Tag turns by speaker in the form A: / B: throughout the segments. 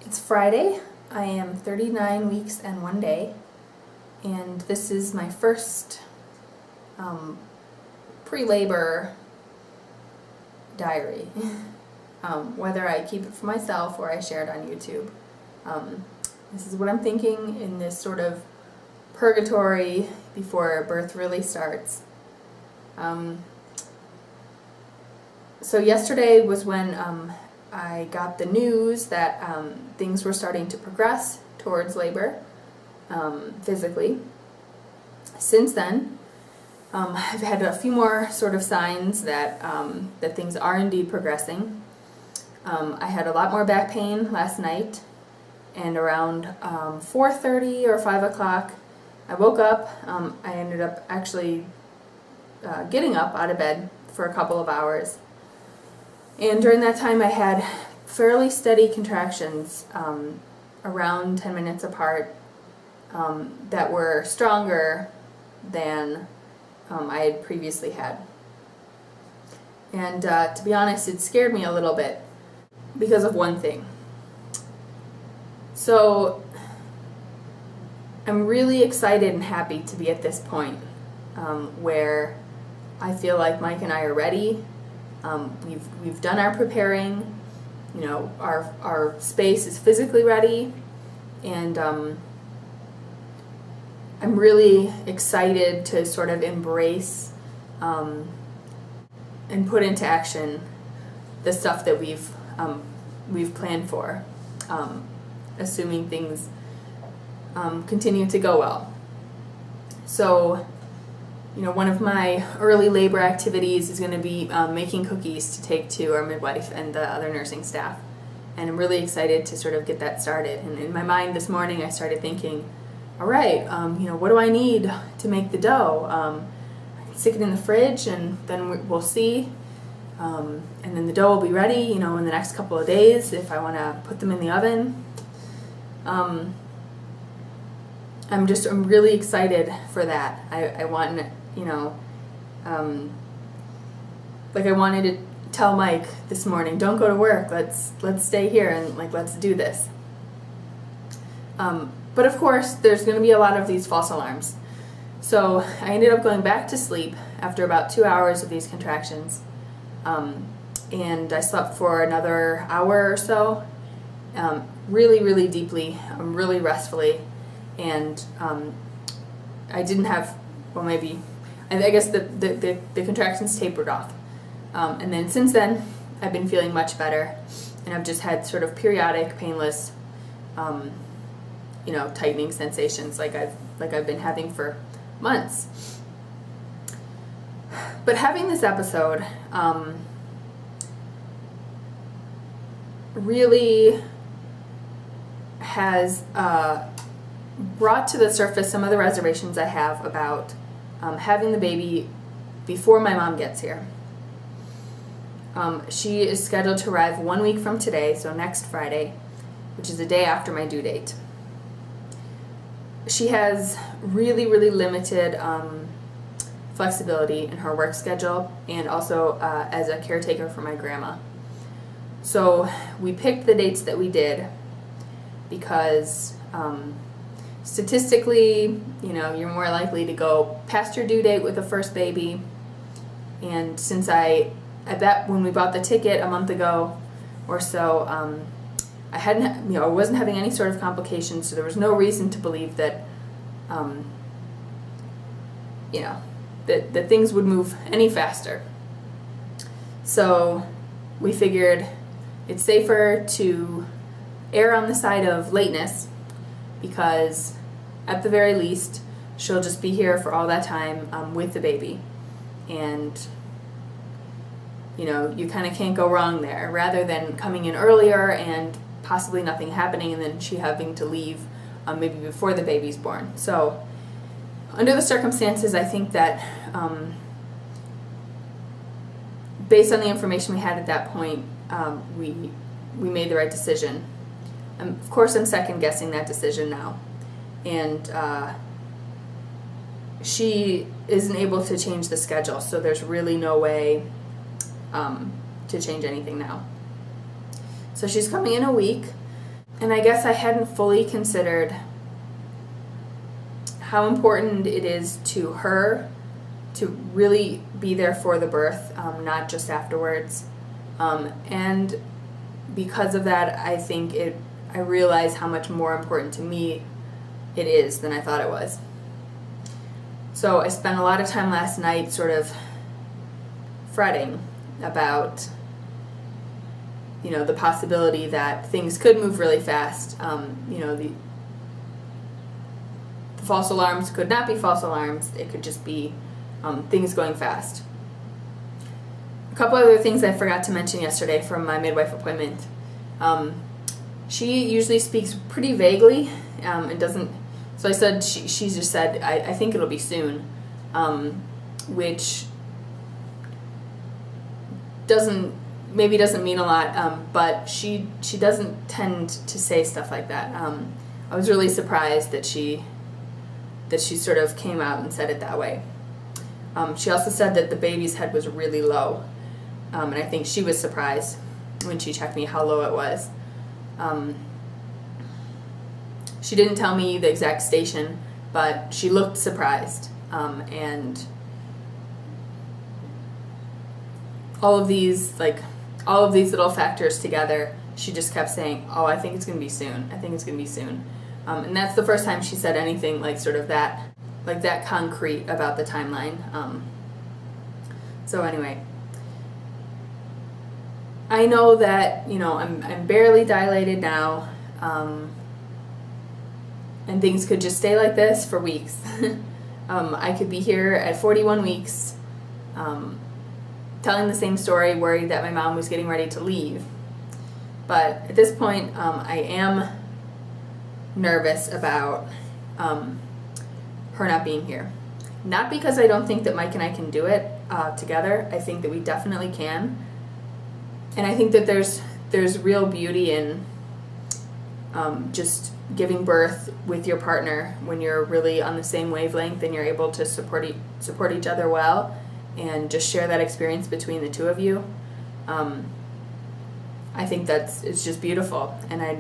A: It's Friday. I am 39 weeks and 1 day, and this is my first pre-labor diary. Whether I keep it for myself or I share it on YouTube. This is what I'm thinking in this sort of purgatory before birth really starts. So yesterday was when I got the news that things were starting to progress towards labor physically. Since then, I've had a few more sort of signs that that things are indeed progressing. I had a lot more back pain last night, and around 4:30 or 5 o'clock, I woke up. I ended up actually getting up out of bed for a couple of hours. And during that time I had fairly steady contractions around 10 minutes apart that were stronger than I had previously had. And to be honest, it scared me a little bit because of one thing. So I'm really excited and happy to be at this point where I feel like Mike and I are ready. We've done our preparing, you know, our space is physically ready, and I'm really excited to sort of embrace and put into action the stuff that we've planned for, assuming things continue to go well. So, you know, one of my early labor activities is going to be making cookies to take to our midwife and the other nursing staff. And I'm really excited to sort of get that started. And in my mind this morning I started thinking, all right, you know, what do I need to make the dough? I can stick it in the fridge and then we'll see. And then the dough will be ready, you know, in the next couple of days if I want to put them in the oven. I'm really excited for that. I want, you know, like I wanted to tell Mike this morning, don't go to work, let's stay here and let's do this. But of course there's going to be a lot of these false alarms. So I ended up going back to sleep after about 2 hours of these contractions. And I slept for another hour or so, really, really deeply, really restfully. And I didn't have, well, maybe, I guess the contractions tapered off. And then since then, I've been feeling much better, and I've just had sort of periodic, painless, you know, tightening sensations like I've been having for months. But having this episode really has brought to the surface some of the reservations I have about having the baby before my mom gets here. She is scheduled to arrive 1 week from today, so next Friday, which is the day after my due date. She has really, really limited flexibility in her work schedule, and also as a caretaker for my grandma. So we picked the dates that we did because statistically, you know, you're more likely to go past your due date with the first baby. And since I bet when we bought the ticket a month ago or so, I hadn't, you know, I wasn't having any sort of complications, so there was no reason to believe that, you know, that things would move any faster. So we figured it's safer to err on the side of lateness, because at the very least she'll just be here for all that time with the baby, and you know, you kind of can't go wrong there, rather than coming in earlier and possibly nothing happening and then she having to leave maybe before the baby's born. So under the circumstances, I think that based on the information we had at that point, we made the right decision. Of course, I'm second guessing that decision now, and she isn't able to change the schedule, so there's really no way to change anything now. So she's coming in a week. And I guess I hadn't fully considered how important it is to her to really be there for the birth, not just afterwards. And because of that, I think I realize how much more important to me it is than I thought it was. So I spent a lot of time last night sort of fretting about, the possibility that things could move really fast. The false alarms could not be false alarms. It could just be things going fast. A couple other things I forgot to mention yesterday from my midwife appointment. She usually speaks pretty vaguely and doesn't. So I said she just said I think it'll be soon, which doesn't mean a lot, but she doesn't tend to say stuff like that. I was really surprised that she sort of came out and said it that way. She also said that the baby's head was really low, and I think she was surprised when she checked me how low it was. She didn't tell me the exact station, but she looked surprised, and all of these little factors together, she just kept saying, "Oh, I think it's going to be soon. I think it's going to be soon." And that's the first time she said anything like sort of that, like that concrete about the timeline. So anyway, I know that, I'm barely dilated now, and things could just stay like this for weeks. I could be here at 41 weeks, telling the same story, worried that my mom was getting ready to leave. But at this point, I am nervous about her not being here. Not because I don't think that Mike and I can do it together. I think that we definitely can. And I think that there's real beauty in just giving birth with your partner when you're really on the same wavelength and you're able to support each other well and just share that experience between the two of you. I think it's just beautiful, and I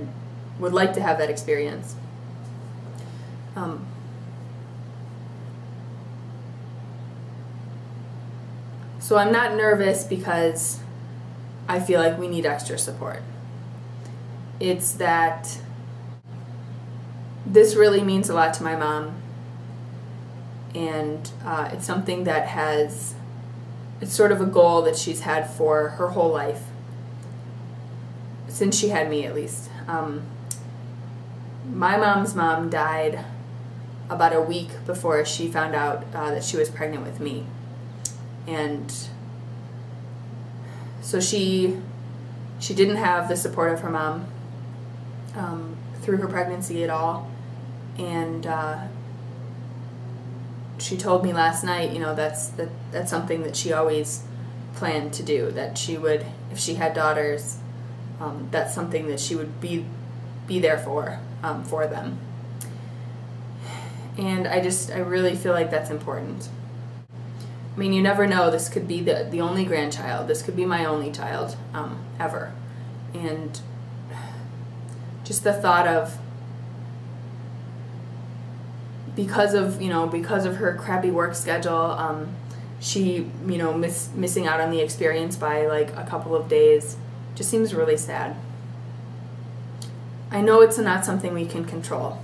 A: would like to have that experience. So I'm not nervous because I feel like we need extra support. It's that this really means a lot to my mom, and it's something that it's sort of a goal that she's had for her whole life, since she had me at least. My mom's mom died about a week before she found out that she was pregnant with me. And so she didn't have the support of her mom through her pregnancy at all. And she told me last night, that's something that she always planned to do, that she would, if she had daughters, that's something that she would be there for them. And I really feel like that's important. I mean, you never know, this could be the only grandchild, this could be my only child ever. And just the thought of, because of her crappy work schedule, she, missing out on the experience by like a couple of days, just seems really sad. I know it's not something we can control.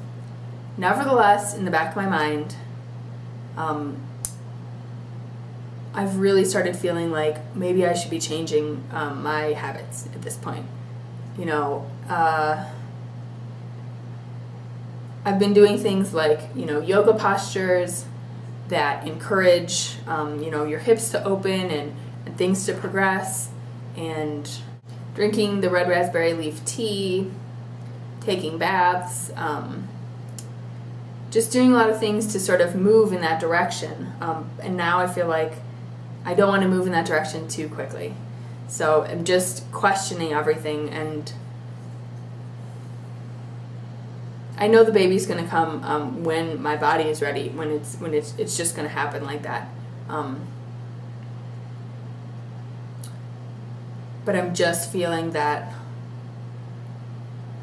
A: Nevertheless, in the back of my mind, I've really started feeling like maybe I should be changing my habits at this point. I've been doing things like, yoga postures that encourage, your hips to open and things to progress, and drinking the red raspberry leaf tea, taking baths, just doing a lot of things to sort of move in that direction. And now I feel like I don't want to move in that direction too quickly. So I'm just questioning everything, and I know the baby's going to come when my body is ready, when it's just going to happen like that. But I'm just feeling that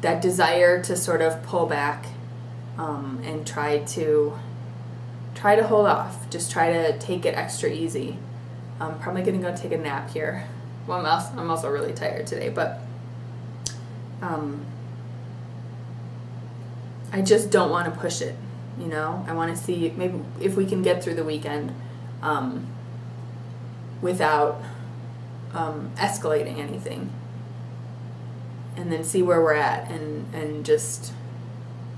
A: that desire to sort of pull back and try to hold off. Just try to take it extra easy. I'm probably gonna go take a nap here. Well, I'm also really tired today, but I just don't want to push it. I want to see maybe if we can get through the weekend without escalating anything, and then see where we're at, and just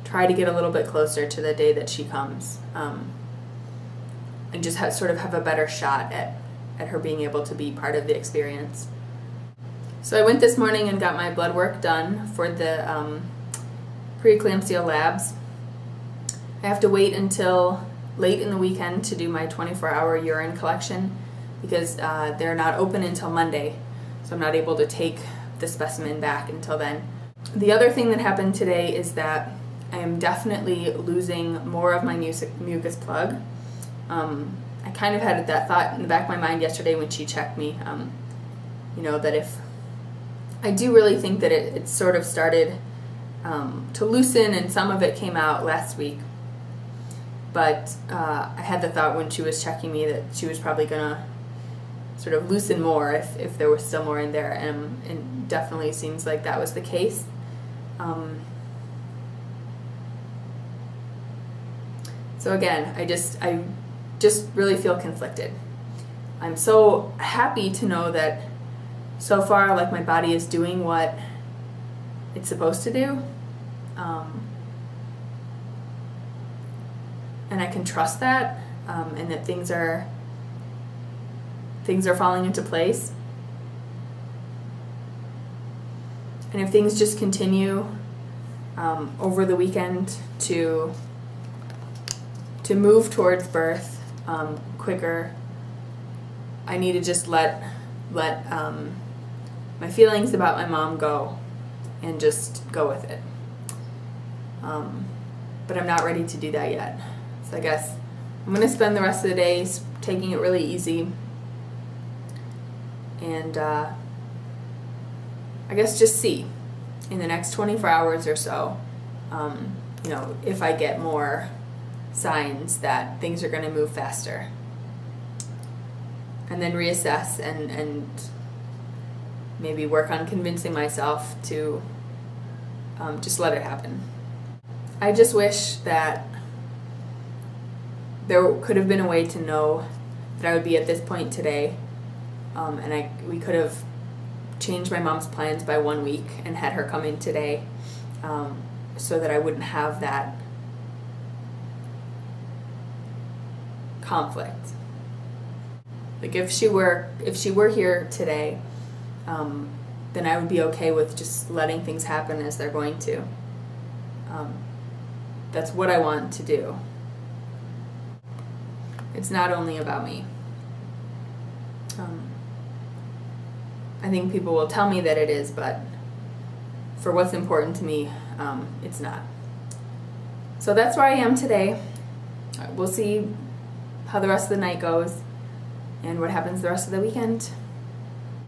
A: try to get a little bit closer to the day that she comes, and just sort of have a better shot at her being able to be part of the experience. So I went this morning and got my blood work done for the preeclampsia labs. I have to wait until late in the weekend to do my 24-hour urine collection because they're not open until Monday, so I'm not able to take the specimen back until then. The other thing that happened today is that I am definitely losing more of my mucus plug. I kind of had that thought in the back of my mind yesterday when she checked me, that if I do really think that it sort of started to loosen, and some of it came out last week. But I had the thought when she was checking me that she was probably going to sort of loosen more if there was still more in there, and it definitely seems like that was the case. So again, I just really feel conflicted. I'm so happy to know that so far, like, my body is doing what it's supposed to do. And I can trust that, and that things are falling into place. And if things just continue over the weekend to move towards birth quicker, I need to just let my feelings about my mom go and just go with it. But I'm not ready to do that yet. So I guess I'm going to spend the rest of the day taking it really easy, and I guess just see in the next 24 hours or so, if I get more signs that things are going to move faster, and then reassess and maybe work on convincing myself to just let it happen. I just wish that there could have been a way to know that I would be at this point today, and we could have changed my mom's plans by 1 week and had her come in today, so that I wouldn't have that conflict. Like, if she were here today, then I would be okay with just letting things happen as they're going to. That's what I want to do. It's not only about me. I think people will tell me that it is, but for what's important to me, it's not. So that's where I am today. We'll see how the rest of the night goes and what happens the rest of the weekend.